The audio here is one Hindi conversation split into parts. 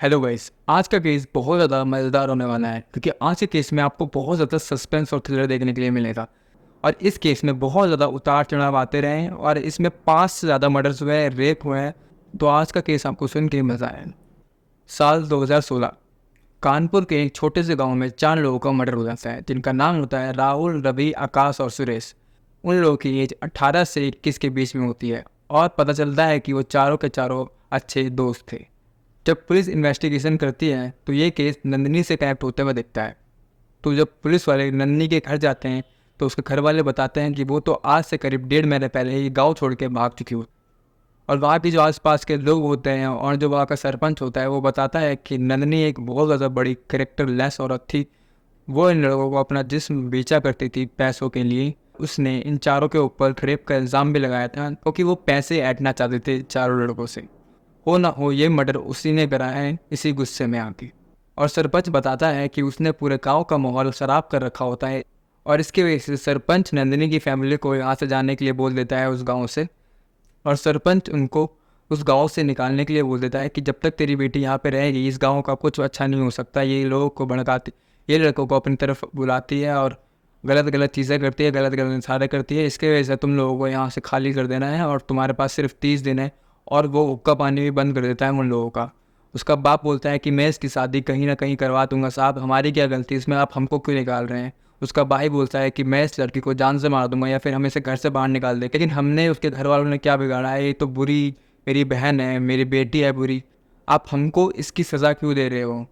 हेलो गाइस, आज का केस बहुत ज़्यादा मज़ेदार होने वाला है क्योंकि आज के केस में आपको बहुत ज़्यादा सस्पेंस और थ्रिलर देखने के लिए मिलेगा। और इस केस में बहुत ज़्यादा उतार चढ़ाव आते रहे हैं और इसमें 5 से ज़्यादा मर्डर्स हुए हैं, रेप हुए हैं। तो आज का केस आपको सुन के मज़ा आए। साल 2016 कानपुर के एक छोटे से गांव में 4 लोगों का मर्डर हो जाता है जिनका नाम होता है राहुल, रवि, आकाश और सुरेश। उन लोगों की एज 18 से 21 के बीच में होती है और पता चलता है कि वो चारों के चारों अच्छे दोस्त थे। जब पुलिस इन्वेस्टिगेशन करती है तो ये केस नंदिनी से कनेक्ट होते हुए दिखता है। तो जब पुलिस वाले नंदिनी के घर जाते हैं तो उसके घर वाले बताते हैं कि वो तो आज से करीब 1.5 महीने पहले ही गांव छोड़ के भाग चुकी हो। और वहाँ की जो आसपास के लोग होते हैं और जो वहाँ का सरपंच होता है वो बताता है कि नंदिनी एक बहुत ज़्यादा बड़ी कैरेक्टर लेस औरत थी। वो इन लोगों को अपना जिस्म बेचा करती थी पैसों के लिए। उसने इन चारों के ऊपर रेप का इल्ज़ाम भी लगाया था क्योंकि वो पैसे ऐंठना चाहते थे चारों लड़कों से। हो ना हो ये मर्डर उसी ने करा है इसी गुस्से में आके। और सरपंच बताता है कि उसने पूरे गांव का माहौल खराब कर रखा होता है और इसकी वजह से सरपंच नंदिनी की फैमिली को यहाँ से जाने के लिए बोल देता है उस गांव से। और सरपंच उनको उस गांव से निकालने के लिए बोल देता है कि जब तक तेरी बेटी यहाँ पे रहेगी इस गांव का कुछ अच्छा नहीं हो सकता। ये लोगों को भड़काती, ये लड़कों को अपनी तरफ बुलाती है और गलत गलत चीज़ें करती है, गलत गलत इशारे करती है। इसके वजह से तुम लोगों को यहाँ से खाली कर देना है और तुम्हारे पास सिर्फ 30 दिन है। और वो हुक्का पानी भी बंद कर देता है उन लोगों का। उसका बाप बोलता है कि मैं इसकी शादी कहीं ना कहीं करवा दूंगा साहब, हमारी क्या गलती इसमें, आप हमको क्यों निकाल रहे हैं। उसका भाई बोलता है कि मैं इस लड़की को जान से मार दूंगा या फिर हम इसे घर से बाहर निकाल दें। लेकिन हमने उसके घर वालों ने क्या बिगाड़ा है, ये तो बुरी मेरी बहन है, मेरी बेटी है बुरी, आप हमको इसकी सज़ा क्यों दे रहे हो।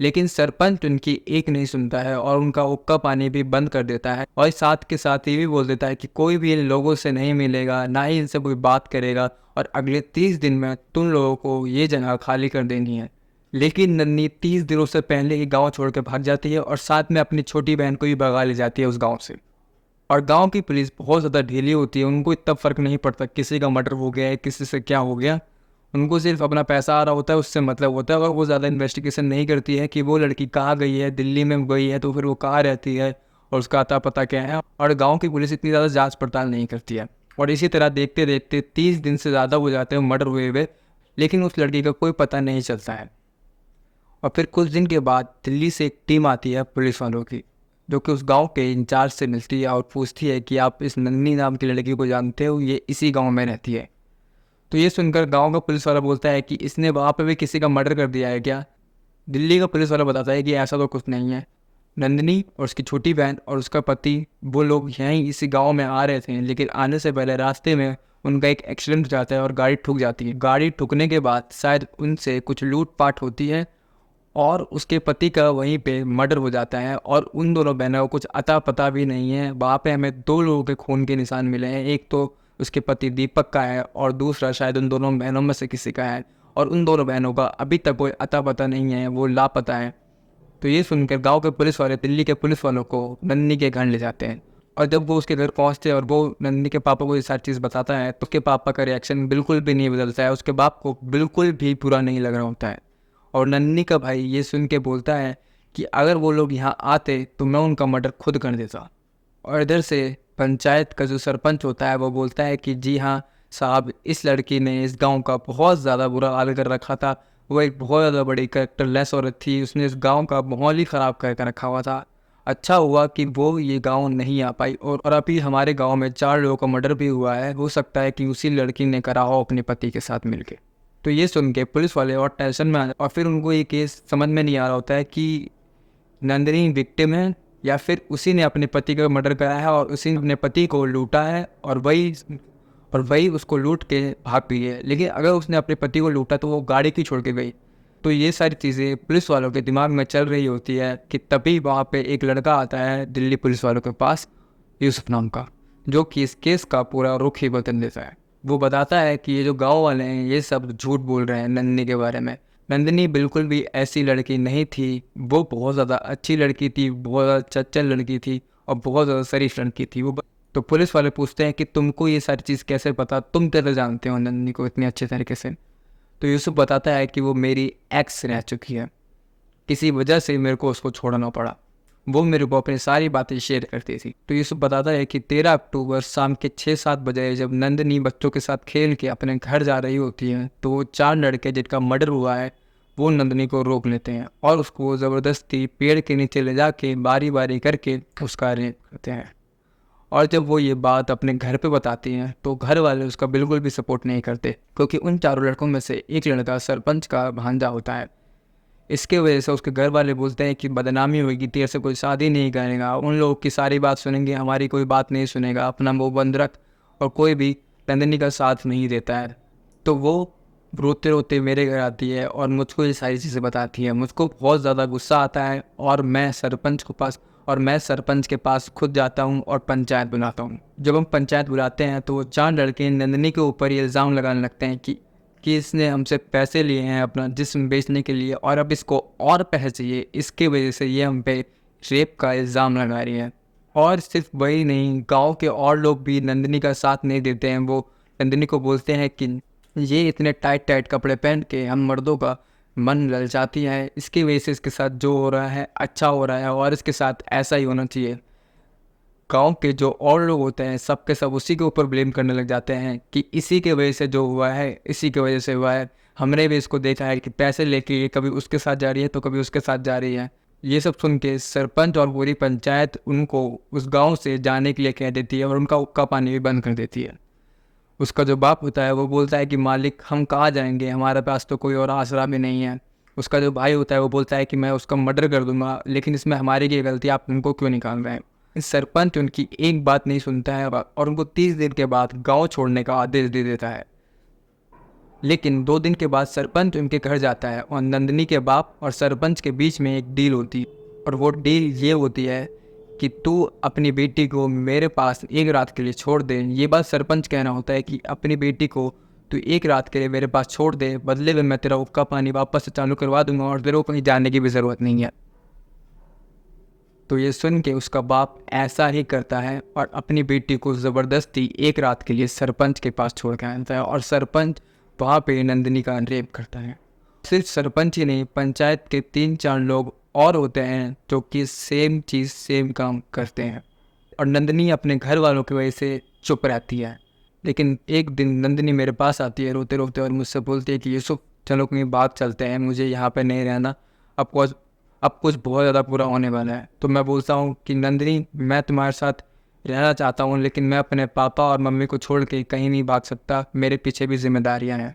लेकिन सरपंच उनकी एक नहीं सुनता है और उनका हुक्का पानी भी बंद कर देता है और साथ के साथ ये भी बोल देता है कि कोई भी इन लोगों से नहीं मिलेगा, ना ही इनसे कोई बात करेगा और अगले 30 दिन में तुम लोगों को ये जगह खाली कर देनी है। लेकिन नन्ही 30 दिनों से पहले ही गांव छोड़ के भाग जाती है और साथ में अपनी छोटी बहन को भी भगा ले जाती है उस गांव से। और गांव की पुलिस बहुत ज़्यादा ढीली होती है, उनको इतना फ़र्क नहीं पड़ता किसी का मर्डर हो गया है, किसी से क्या हो गया। उनको सिर्फ अपना पैसा आ रहा होता है, उससे मतलब होता है। और वो ज़्यादा इन्वेस्टिगेशन नहीं करती है कि वो लड़की कहाँ गई है, दिल्ली में गई है तो फिर वो कहाँ रहती है और उसका अता पता क्या है। और गांव की पुलिस इतनी ज़्यादा जांच पड़ताल नहीं करती है। और इसी तरह देखते देखते 30 दिन से ज़्यादा हो जाते हैं मर्डर हुए हुए, लेकिन उस लड़की का कोई पता नहीं चलता है। और फिर कुछ दिन के बाद दिल्ली से एक टीम आती है पुलिस वालों की, जो कि उस गांव के इंचार्ज से मिलती है और पूछती है कि आप इस नन्ही नाम की लड़की को जानते हो, ये इसी गांव में रहती है। तो ये सुनकर गांव का पुलिस वाला बोलता है कि इसने वहाँ पे भी किसी का मर्डर कर दिया है क्या। दिल्ली का पुलिस वाला बताता है कि ऐसा तो कुछ नहीं है। नंदिनी और उसकी छोटी बहन और उसका पति वो लोग यहीं इसी गांव में आ रहे थे, लेकिन आने से पहले रास्ते में उनका एक एक्सीडेंट हो जाता है और गाड़ी ठुक जाती है। गाड़ी ठुकने के बाद शायद उनसे कुछ लूटपाट होती है और उसके पति का वहीं पे मर्डर हो जाता है। और उन दोनों बहनों को कुछ अता पता भी नहीं है। वहाँ पे हमें 2 लोगों के खून के निशान मिले हैं, एक तो उसके पति दीपक का है और दूसरा शायद उन दोनों बहनों में से किसी का है। और उन दोनों बहनों का अभी तक कोई अता पता नहीं है, वो लापता है। तो ये सुनकर गांव के पुलिस वाले दिल्ली के पुलिस वालों को नंदिनी के घर ले जाते हैं। और जब वो उसके घर पहुंचते हैं और वो नंदिनी के पापा को ये सारी चीज़ बताता है तो उसके पापा का रिएक्शन बिल्कुल भी नहीं बदलता है। उसके बाप को बिल्कुल भी बुरा नहीं लग रहा होता है। और नन्ही का भाई ये सुन के बोलता है कि अगर वो लोग यहाँ आते तो मैं उनका मर्डर खुद कर देता। और इधर से पंचायत का जो सरपंच होता है वो बोलता है कि जी हाँ साहब, इस लड़की ने इस गांव का बहुत ज़्यादा बुरा हाल कर रखा था। वो एक बहुत ज़्यादा बड़ी कैरेक्टरलेस औरत थी, उसने इस गांव का माहौल ही ख़राब करके रखा हुआ था। अच्छा हुआ कि वो ये गांव नहीं आ पाई। और अभी हमारे गांव में 4 लोगों का मर्डर भी हुआ है, हो सकता है कि उसी लड़की ने करा हो अपने पति के साथ मिलके। तो ये सुन के पुलिस वाले और टेंशन में आ और फिर उनको ये केस समझ में नहीं आ रहा होता है कि नंदिनी विक्टिम है या फिर उसी ने अपने पति का मर्डर करा है और उसी ने अपने पति को लूटा है और वही उसको लूट के भाग गई है। लेकिन अगर उसने अपने पति को लूटा तो वो गाड़ी क्यों छोड़ के गई। तो ये सारी चीज़ें पुलिस वालों के दिमाग में चल रही होती है कि तभी वहाँ पे एक लड़का आता है दिल्ली पुलिस वालों के पास, यूसुफ नाम का, जो कि इस केस का पूरा रुख ही बदल देता है। वो बताता है कि ये जो गांव वाले हैं ये सब झूठ बोल रहे हैं नंदिनी के बारे में। नंदिनी बिल्कुल भी ऐसी लड़की नहीं थी, वो बहुत ज़्यादा अच्छी लड़की थी, बहुत ज़्यादा चच्चल लड़की थी और बहुत ज़्यादा शरीफ लड़की थी वो। तो पुलिस वाले पूछते हैं कि तुमको ये सारी चीज़ कैसे पता, तुम कैसे जानते हो नंदिनी को इतनी अच्छे तरीके से। तो यूसुफ बताता है कि वो मेरी एक्स रह चुकी है, किसी वजह से मेरे को उसको छोड़ना पड़ा। वो मेरे को अपनी सारी बातें शेयर करती थी। तो यूसुफ बताता है कि 13 अक्टूबर शाम के 6-7 बजे जब नंदिनी बच्चों के साथ खेल के अपने घर जा रही होती है तो वो 4 लड़के जिनका मर्डर हुआ है वो नंदिनी को रोक लेते हैं और उसको ज़बरदस्ती पेड़ के नीचे ले जाके बारी बारी करके उसका रेप करते हैं। और जब वो ये बात अपने घर पे बताती हैं तो घर वाले उसका बिल्कुल भी सपोर्ट नहीं करते, क्योंकि उन चारों लड़कों में से एक लड़का सरपंच का भांजा होता है। इसके वजह से उसके घर वाले बोलते हैं कि बदनामी होगी, तेरे से कोई शादी नहीं करेगा, उन लोगों की सारी बात सुनेंगे, हमारी कोई बात नहीं सुनेगा, अपना मुँह बंद रख। और कोई भी नंदिनी का साथ नहीं देता है। तो वो रोते रोते मेरे घर आती है और मुझको ये सारी चीज़ें बताती है। मुझको बहुत ज़्यादा गुस्सा आता है और मैं सरपंच के पास खुद जाता हूँ और पंचायत बुलाता हूँ। जब हम पंचायत बुलाते हैं तो वो 4 लड़के नंदिनी के ऊपर ये इल्ज़ाम लगाने लगते हैं कि इसने हमसे पैसे लिए हैं अपना जिस्म बेचने के लिए और अब इसको और पैसे चाहिए, इसके वजह से ये हम पे रेप का इल्ज़ाम लगा रही है। और सिर्फ वही नहीं, गांव के और लोग भी नंदिनी का साथ नहीं देते हैं। वो नंदिनी को बोलते हैं कि ये इतने टाइट टाइट कपड़े पहन के हम मर्दों का मन ललचाती है, इसकी वजह से इसके साथ जो हो रहा है अच्छा हो रहा है और इसके साथ ऐसा ही होना चाहिए। गांव के जो और लोग होते हैं सब के सब उसी के ऊपर ब्लेम करने लग जाते हैं कि इसी के वजह से जो हुआ है, इसी के वजह से हुआ है। हमने भी इसको देखा है कि पैसे लेके ये कभी उसके साथ जा रही है तो कभी उसके साथ जा रही है। ये सब सुन के सरपंच और पूरी पंचायत उनको उस गांव से जाने के लिए कह देती है और उनका हुक्का पानी भी बंद कर देती है। उसका जो बाप होता है वो बोलता है कि मालिक हम कहाँ जाएंगे, हमारे पास तो कोई और आसरा भी नहीं है। उसका जो भाई होता है वो बोलता है कि मैं उसका मर्डर कर दूंगा, लेकिन इसमें हमारी क्या गलती, आप उनको क्यों निकाल रहे हैं। सरपंच उनकी एक बात नहीं सुनता है और उनको 30 दिन के बाद गांव छोड़ने का आदेश दे देता है। लेकिन 2 दिन के बाद सरपंच उनके घर जाता है और नंदिनी के बाप और सरपंच के बीच में एक डील होती है और वो डील ये होती है कि तू अपनी बेटी को मेरे पास एक रात के लिए छोड़ दे। ये बात सरपंच कहना होता है कि अपनी बेटी को तू एक रात के लिए मेरे पास छोड़ दे, बदले में मैं तेरा हुक्का पानी वापस से चालू करवा दूंगा और तेरे को कहीं जाने की भी ज़रूरत नहीं है। तो ये सुन के उसका बाप ऐसा ही करता है और अपनी बेटी को ज़बरदस्ती एक रात के लिए सरपंच के पास छोड़ के आता है और सरपंच वहाँ पे नंदिनी का रेप करता है। सिर्फ सरपंच ही नहीं, पंचायत के 3-4 लोग और होते हैं जो कि सेम चीज़ सेम काम करते हैं और नंदिनी अपने घर वालों की वजह से चुप रहती है। लेकिन एक दिन नंदिनी मेरे पास आती है रोते रोते और मुझसे बोलती है कि यूसुफ चलो कहीं बात चलते हैं, मुझे यहाँ पे नहीं रहना, अब कुछ बहुत ज़्यादा बुरा होने वाला है। तो मैं बोलता हूँ कि नंदिनी मैं तुम्हारे साथ रहना चाहता हूँ, लेकिन मैं अपने पापा और मम्मी को छोड़ के कहीं नहीं भाग सकता, मेरे पीछे भी जिम्मेदारियाँ हैं।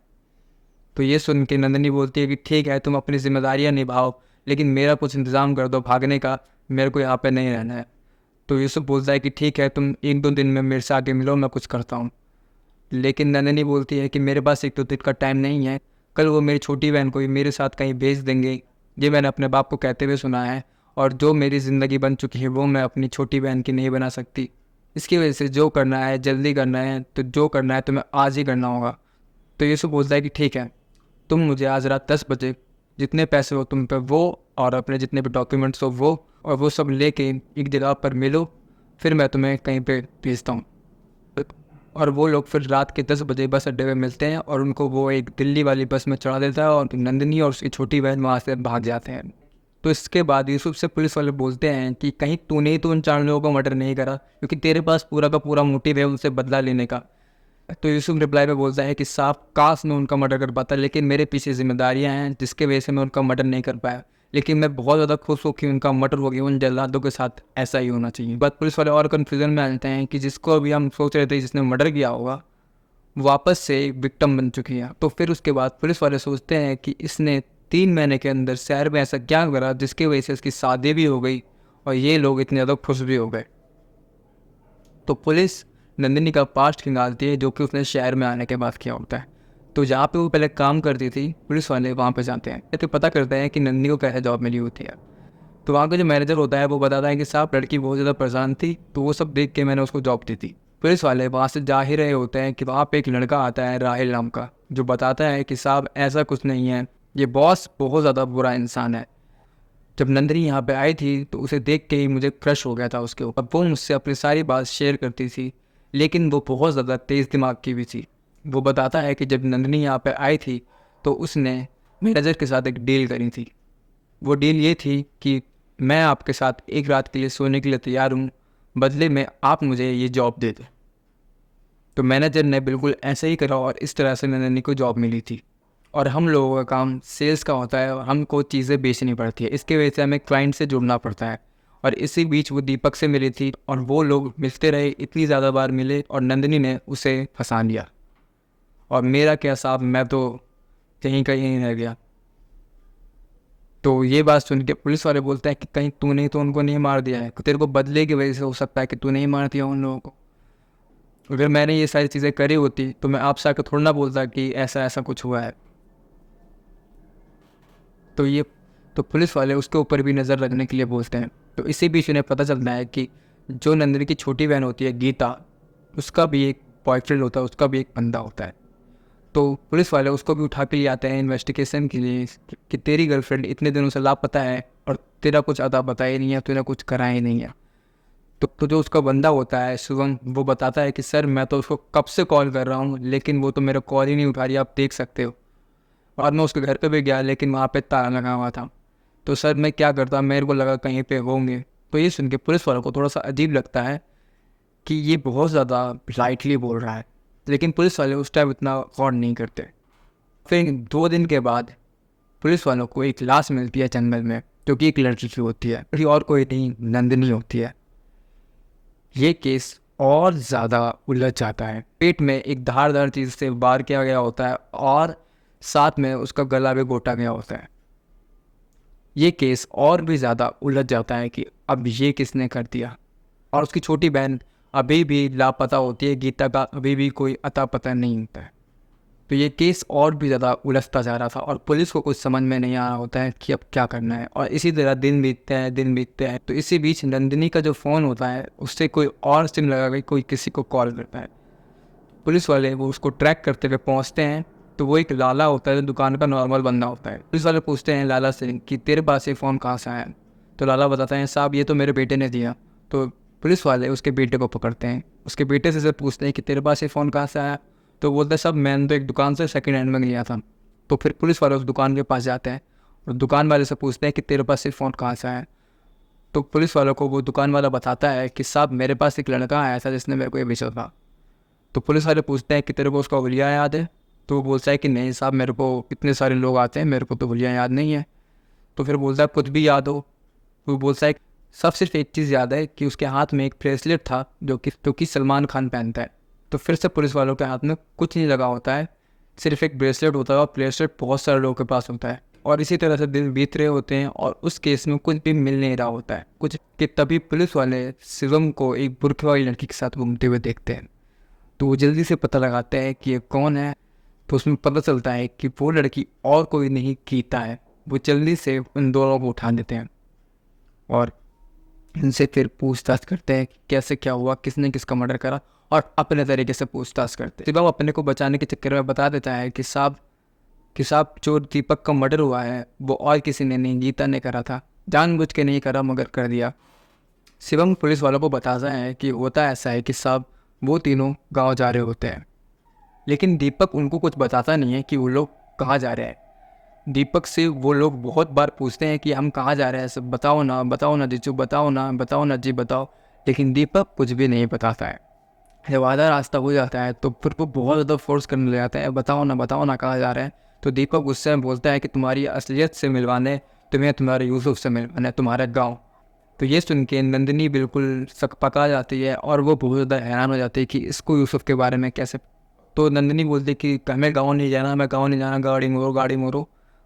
तो ये सुन के नंदिनी बोलती है कि ठीक है तुम अपनी जिम्मेदारियाँ निभाओ, लेकिन मेरा कुछ इंतज़ाम कर दो भागने का, मेरे को यहाँ पे नहीं रहना है। तो यूसुफ बोलता है कि ठीक है तुम 1-2 दिन में मेरे से आके मिलो, मैं कुछ करता हूँ। लेकिन नंदिनी बोलती है कि मेरे पास 1-2 दिन का टाइम नहीं है, कल वो मेरी छोटी बहन को भी मेरे साथ कहीं भेज देंगे। ये मैंने अपने बाप को कहते हुए सुना है और जो मेरी ज़िंदगी बन चुकी है वो मैं अपनी छोटी बहन की नहीं बना सकती। इसकी वजह से जो करना है जल्दी करना है, तो जो करना है तुम्हें आज ही करना होगा। तो यूसुफ बोलता है कि ठीक है तुम मुझे आज रात 10 बजे जितने पैसे हो तुम पे वो और अपने जितने भी डॉक्यूमेंट्स हो वो और वो सब लेके एक जगह पर मिलो, फिर मैं तुम्हें कहीं पे भेजता हूँ। और वो लोग फिर रात के 10 बजे बस अड्डे में मिलते हैं और उनको वो एक दिल्ली वाली बस में चढ़ा देता है और नंदिनी और उसकी छोटी बहन वहाँ से भाग जाते हैं। तो इसके बाद यूसुफ से पुलिस वाले बोलते हैं कि कहीं तूने ही तो उन 4 लोगों को मर्डर नहीं करा, क्योंकि तेरे पास पूरा का पूरा मोटिव है उनसे बदला लेने का। तो यूसुफ रिप्लाई में बोलता है कि साफ काश मैं उनका मर्डर कर पाता, लेकिन मेरे पीछे जिम्मेदारियां हैं जिसके वजह से मैं उनका मर्डर नहीं कर पाया। लेकिन मैं बहुत ज़्यादा खुश हूँ कि उनका मर्डर हो गया, उन जल्लादों के साथ ऐसा ही होना चाहिए। बट पुलिस वाले और कन्फ्यूजन में आ जाते हैं कि जिसको अभी हम सोच रहे थे जिसने मर्डर किया होगा वापस से विक्टिम बन चुकी है। तो फिर उसके बाद पुलिस वाले सोचते हैं कि इसने 3 महीने के अंदर शहर में ऐसा क्या करा जिसकी वजह से इसकी शादी भी हो गई और ये लोग इतने ज़्यादा खुश भी हो गए। तो पुलिस नंदिनी का पास्ट खंगालती है जो कि उसने शहर में आने के बाद किया होता है। तो जहाँ पे वो पहले काम करती थी पुलिस वाले वहाँ पे जाते हैं तो पता करते हैं कि नंदिनी को कैसे जॉब मिली होती है। तो वहाँ का जो मैनेजर होता है वो बताता है कि साहब लड़की बहुत ज़्यादा परेशान थी, तो वो सब देख के मैंने उसको जॉब दी थी। पुलिस वाले वहाँ से जा ही रहे होते हैं कि वहाँ पे एक लड़का आता है राहिल नाम का, जो बताता है कि साहब ऐसा कुछ नहीं है, ये बॉस बहुत ज़्यादा बुरा इंसान है। जब नंदिनी यहाँ पे आई थी तो उसे देख के ही मुझे क्रश हो गया था उसके ऊपर। वो मुझसे अपनी सारी बात शेयर करती थी, लेकिन वो बहुत ज़्यादा तेज़ दिमाग की भी थी। वो बताता है कि जब नंदिनी यहाँ पे आई थी तो उसने मैनेजर के साथ एक डील करी थी। वो डील ये थी कि मैं आपके साथ एक रात के लिए सोने के लिए तैयार हूँ, बदले में आप मुझे ये जॉब दे दें। तो मैनेजर ने बिल्कुल ऐसे ही करा और इस तरह से नंदिनी को जॉब मिली थी। और हम लोगों का काम सेल्स का होता है और हमको चीज़ें बेचनी पड़ती है। इसकी वजह से हमें क्लाइंट से जुड़ना पड़ता है। और इसी बीच वो दीपक से मिली थी और वो लोग मिलते रहे, इतनी ज़्यादा बार मिले और नंदिनी ने उसे फंसा लिया। और मेरा क्या साहब, मैं तो कहीं कहीं रह गया। तो ये बात सुन के पुलिस वाले बोलते हैं कि कहीं तूने तो उनको नहीं मार दिया है, तेरे को बदले की वजह से हो सकता है कि तू नहीं मार दिया उन लोगों को। अगर मैंने ये सारी चीज़ें करी होती तो मैं आपसे आकर थोड़ा ना बोलता कि ऐसा ऐसा कुछ हुआ है। तो पुलिस वाले उसके ऊपर भी नज़र रखने के लिए बोलते हैं। तो इसी बीच उन्हें पता चलता है कि जो नंदिनी की छोटी बहन होती है गीता, उसका भी एक बॉयफ्रेंड होता है, उसका भी एक बंदा होता है। तो पुलिस वाले उसको भी उठा के ले आते हैं इन्वेस्टिगेशन के लिए कि तेरी गर्लफ्रेंड इतने दिनों से लापता है और तेरा कुछ अता पता ही नहीं है, तूने कुछ करा ही नहीं है। तो जो उसका बंदा होता है शिवम, वो बताता है कि सर मैं तो उसको कब से कॉल कर रहा हूँ लेकिन वो तो मेरा कॉल ही नहीं उठा रही, आप देख सकते हो। और मैं उसके घर पे भी गया लेकिन वहाँ पे ताला लगा हुआ था। तो सर मैं क्या करता, मेरे को लगा कहीं पे होंगे। तो ये सुन के पुलिस वालों को थोड़ा सा अजीब लगता है कि ये बहुत ज़्यादा लाइटली बोल रहा है, लेकिन पुलिस वाले उस टाइम इतना गौर नहीं करते। फिर 2 दिन के बाद पुलिस वालों को एक लाश मिलती है जंगल में, जो कि एक लड़की की होती है और कोई नहीं, नंदिनी होती है। ये केस और ज़्यादा उलझ जाता है। पेट में एक धारदार चीज़ से वार किया गया होता है और साथ में उसका गला भी घोटा गया होता है। ये केस और भी ज़्यादा उलझ जाता है कि अब ये किसने कर दिया। और उसकी छोटी बहन अभी भी लापता होती है, गीता का अभी भी कोई अता पता नहीं होता है। तो ये केस और भी ज़्यादा उलझता जा रहा था और पुलिस को कुछ समझ में नहीं आ रहा होता है कि अब क्या करना है। और इसी तरह दिन बीतते हैं। तो इसी बीच नंदिनी का जो फ़ोन होता है उससे कोई और सिम लगा के कोई किसी को कॉल करता है। पुलिस वाले वो उसको ट्रैक करते हुए पहुंचते हैं। तो वो एक लाला होता है जो दुकान का नॉर्मल बंदा होता है। पुलिस वाले पूछते हैं लाला से कि तेरे पास ये फ़ोन कहाँ से आया। तो लाला बताता है साहब ये तो मेरे बेटे ने दिया। तो पुलिस वाले उसके बेटे को पकड़ते हैं, उसके बेटे से पूछते हैं कि तेरे पास ये फ़ोन कहाँ से आया। तो बोलता है साहब मैंने तो एक दुकान से सेकंड हैंड में लिया था। तो फिर पुलिस वाले उस दुकान के पास जाते हैं और दुकान वाले से पूछते हैं कि तेरे पास ये फ़ोन कहाँ से आया। तो पुलिस वालों को वो दुकान वाला बताता है कि साहब मेरे पास एक लड़का आया था जिसने मेरे को ये बेचा था। तो पुलिस वाले पूछते हैं कि तेरे को उसका हुलिया याद है। तो वो बोलता है कि नहीं साहब मेरे को इतने सारे लोग आते हैं, मेरे को तो हुलिया याद नहीं है। तो फिर बोलता है कुछ भी याद हो। तो वो बोलता है सब सिर्फ एक चीज़ याद है कि उसके हाथ में एक ब्रेसलेट था जो कि सलमान खान पहनता है। तो फिर से पुलिस वालों के हाथ में कुछ नहीं लगा होता है, सिर्फ एक ब्रेसलेट होता है और ब्रेसलेट बहुत सारे लोगों के पास होता है। और इसी तरह से दिन बीत रहे होते हैं और उस केस में कुछ भी मिल नहीं रहा होता है कुछ कि तभी पुलिस वाले शिवम को एक बुरखे वाली लड़की के साथ घूमते हुए देखते हैं। तो वो जल्दी से पता लगाते हैं कि ये कौन है। तो उसमें पता चलता है कि वो लड़की और कोई नहीं गीता है। वो जल्दी से उन दोनों को उठा लेते हैं और इनसे फिर पूछताछ करते हैं कि कैसे क्या हुआ, किसने किसका मर्डर करा, और अपने तरीके से पूछताछ करते हैं। शिवम अपने को बचाने के चक्कर में बता देता है कि साहब जो दीपक का मर्डर हुआ है वो और किसी ने नहीं, गीता ने करा था, जानबूझ के नहीं करा मगर कर दिया। शिवम पुलिस वालों को बताता है कि होता ऐसा है कि साहब वो तीनों गांव जा रहे होते हैं, लेकिन दीपक उनको कुछ बताता नहीं है कि वो लोग कहाँ जा रहे हैं। दीपक से वो लोग बहुत बार पूछते हैं कि हम कहाँ जा रहे हैं, सब बताओ ना जीजू, बताओ ना जी बताओ, लेकिन दीपक कुछ भी नहीं बताता है। जब आधा रास्ता हो जाता है तो फिर वो बहुत ज़्यादा फोर्स करने लग जाता है, बताओ ना कहाँ जा रहे हैं। तो दीपक गुस्से में बोलता है कि तुम्हारी असलियत से मिलवाने तुम्हें तुम्हारे यूसुफ से मिलवाना है, तुम्हारा गाँव। तो ये सुन के नंदिनी बिल्कुल पका जाती है और वो बहुत ज़्यादा हैरान हो जाती है कि इसको यूसुफ के बारे में कैसे। तो नंदिनी बोलती है कि हमें गाँव नहीं जाना, मैं गाँव नहीं जाना,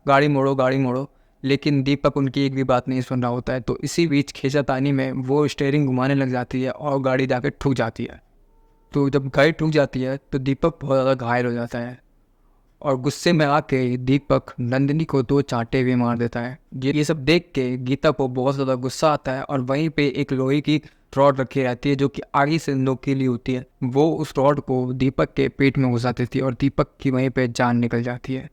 गाड़ी मोड़ो। लेकिन दीपक उनकी एक भी बात नहीं सुन रहा होता है। तो इसी बीच खींचातानी में वो स्टीयरिंग घुमाने लग जाती है और गाड़ी जाके ठुक जाती है। तो जब गाड़ी ठुक जाती है तो दीपक बहुत ज़्यादा घायल हो जाता है और गुस्से में आके दीपक नंदिनी को 2 चांटे भी मार देता है। ये सब देख के गीता को बहुत ज़्यादा गुस्सा आता है और वहीं पे एक लोहे की रॉड रखी रहती है जो कि आगे से नोकीली होती है। वो उस रॉड को दीपक के पेट में घुसा देती है और दीपक की वहीं पे जान निकल जाती है।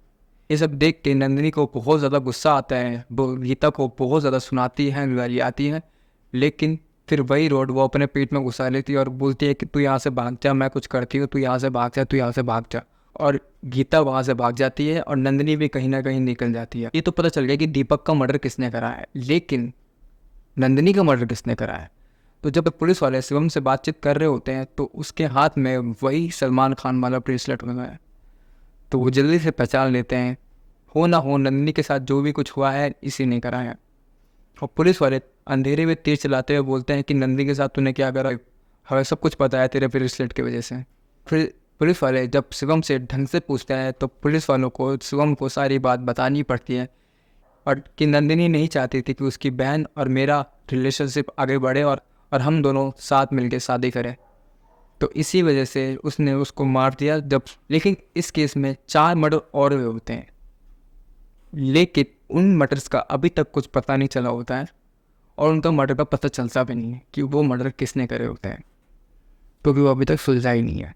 ये सब देख के नंदिनी को बहुत ज़्यादा गुस्सा आता है, वो गीता को बहुत ज़्यादा सुनाती है, गाली आती है, लेकिन फिर वही रोड वो अपने पेट में घुसा लेती है और बोलती है कि तू यहाँ से भाग जा, मैं कुछ करती हूँ, तू यहाँ से भाग जा। और गीता वहाँ से भाग जाती है और नंदिनी भी कहीं ना कहीं निकल जाती है। ये तो पता चल गया कि दीपक का मर्डर किसने करा है, लेकिन नंदिनी का मर्डर किसने करा है। तो जब पुलिस वाले शिवम से बातचीत कर रहे होते हैं तो उसके हाथ में वही सलमान खान वाला ब्रेसलेट होता है। तो वो जल्दी से पहचान लेते हैं हो ना हो नंदिनी के साथ जो भी कुछ हुआ है इसी ने करा है। और पुलिस वाले अंधेरे में तीर चलाते हुए बोलते हैं कि नंदिनी के साथ तूने क्या करा, हमें सब कुछ पता है तेरे ब्रेसलेट की वजह से। फिर पुलिस वाले जब शिवम से ढंग से पूछते हैं तो पुलिस वालों को शिवम को सारी बात बतानी पड़ती है, और कि नंदिनी नहीं चाहती थी कि उसकी बहन और मेरा रिलेशनशिप आगे बढ़े और हम दोनों साथ मिलकर शादी करें। तो इसी वजह से उसने उसको मार दिया। जब लेकिन इस केस में 4 मर्डर और हुए होते हैं, लेकिन उन मर्डर्स का अभी तक कुछ पता नहीं चला होता है, और उनका मर्डर का पता चलता भी नहीं है कि वो मर्डर किसने करे होते हैं, क्योंकि वो अभी तक सुलझा ही नहीं है।